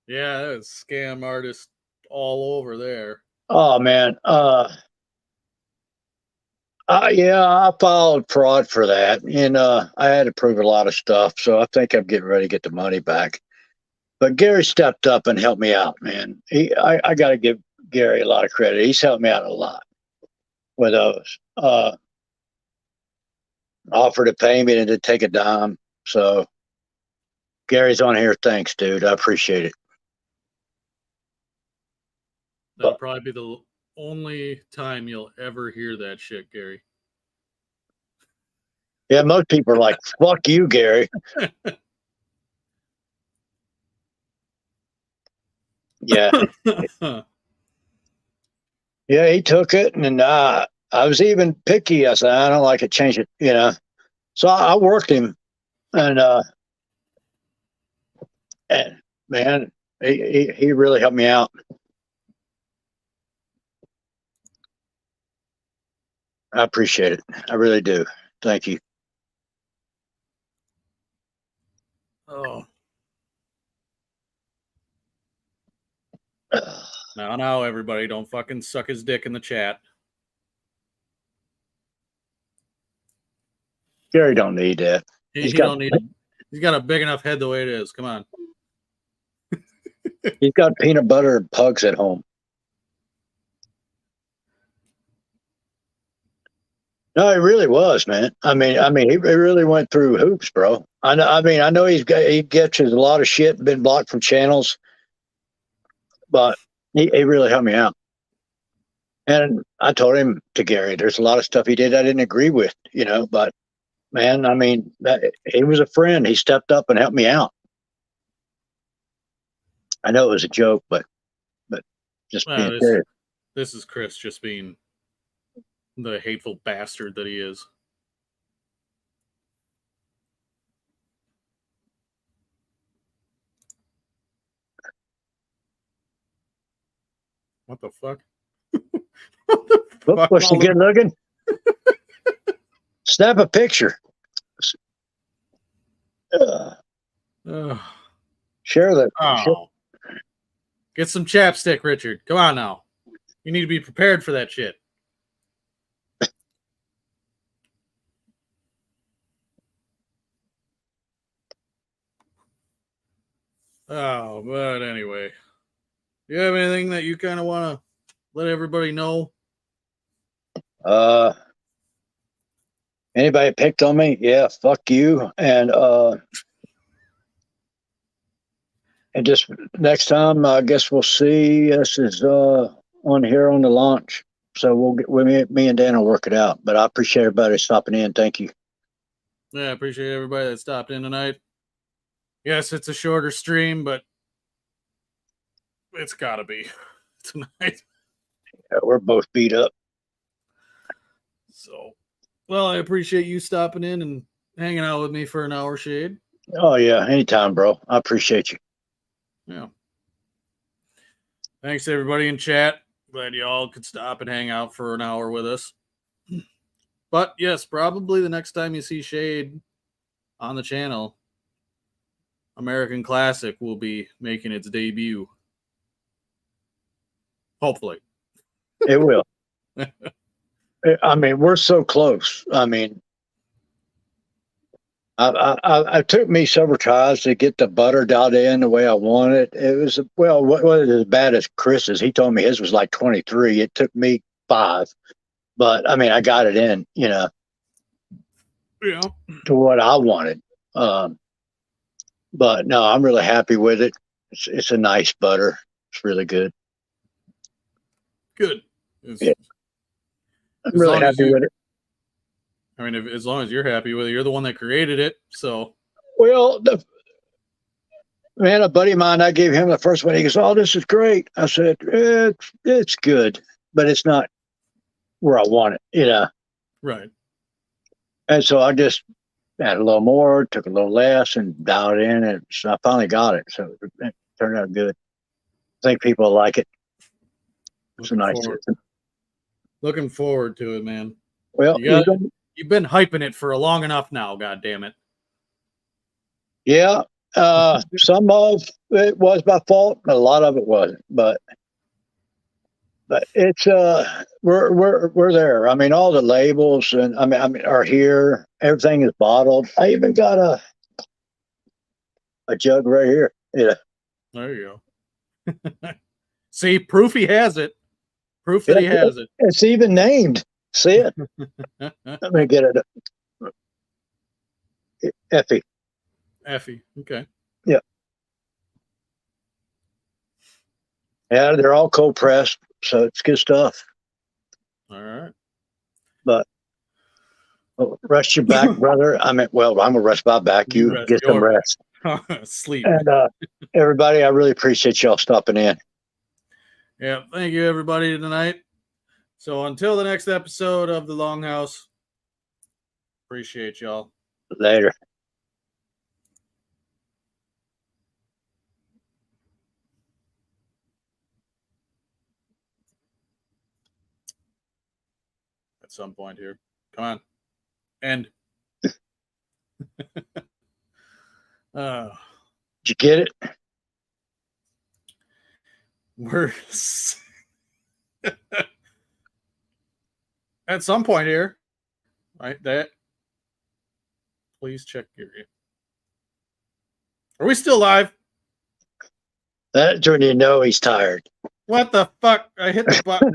Yeah, that was scam artist all over there. Oh, man. Yeah, I filed fraud for that. And I had to prove a lot of stuff. So I think I'm getting ready to get the money back. But Gary stepped up and helped me out, man. I got to give Gary a lot of credit. He's helped me out a lot with those. Offered to pay me and to take a dime. So Gary's on here. Thanks, dude. I appreciate it. That'll probably be the only time you'll ever hear that shit, Gary. Yeah, most people are like, fuck you, Gary. Yeah. Yeah, he took it, and I was even picky. I said, I don't like it, change it, So I worked him, and man, he really helped me out. I appreciate it. I really do. Thank you. Oh. Now, everybody, don't fucking suck his dick in the chat. Gary don't need that. He don't need it. He's got a big enough head the way it is. Come on. He's got peanut butter and pugs at home. No, he really was, man. I mean, he really went through hoops, bro. I know he gets a lot of shit, been blocked from channels, but he really helped me out. And I told him to Gary, there's a lot of stuff he did I didn't agree with, but man. I mean, he was a friend. He stepped up and helped me out. I know it was a joke, but just being serious. This is Chris just being the hateful bastard that he is. What the fuck? What's she good looking? Snap a picture. Share that. Oh. Get some chapstick, Richard. Come on now. You need to be prepared for that shit. Oh, but anyway. Do you have anything that you kind of want to let everybody know? Anybody picked on me? Yeah, fuck you. And just next time, I guess we'll see. This is on here on the launch. So we'll get me and Dan will work it out. But I appreciate everybody stopping in. Thank you. Yeah, I appreciate everybody that stopped in tonight. Yes, it's a shorter stream, but it's got to be tonight. Yeah, we're both beat up. So, well, I appreciate you stopping in and hanging out with me for an hour, Shade. Oh, yeah. Anytime, bro. I appreciate you. Yeah. Thanks, everybody in chat. Glad you all could stop and hang out for an hour with us. But, yes, probably the next time you see Shade on the channel, American Classic will be making its debut. Hopefully. It will. I mean, we're so close. I mean, I took me several tries to get the butter dialed in the way I wanted. It was, well, what as bad as Chris's. He told me his was like 23. It took me 5. But, I mean, I got it in, you know, to what I wanted. But, no, I'm really happy with it. It's a nice butter. It's really good. Good. Yeah. I'm really happy with it. I mean, as long as you're happy with it, you're the one that created it. So, well, man, a buddy of mine, I gave him the first one. He goes, "Oh, this is great." I said, "It's good, but it's not where I want it, you know." Right. And so I just added a little more, took a little less, and dialed in, and so I finally got it. So it turned out good. I think people like it. It's a nice system. Looking forward to it, man. Well, you've been hyping it for long enough now. God damn it. Yeah, some of it was my fault, but a lot of it wasn't. But it's we're there. I mean, all the labels and I mean are here. Everything is bottled. I even got a jug right here. Yeah. There you go. See, proof he has it. Proof that he has it. It's even named. See it? Let me get it. Effie. Effie. Okay. Yeah. Yeah, they're all cold pressed, so it's good stuff. All right. But rest your back, brother. I mean, well, I'm gonna rest my back. You get some rest. Sleep. And everybody, I really appreciate y'all stopping in. Yeah, thank you everybody tonight. So until the next episode of the Longhouse, appreciate y'all. Later. At some point here. Come on. End. Did you get it? We're at some point here. Right? That. Please check your. Are we still live? That's when you know he's tired. What the fuck? I hit the button.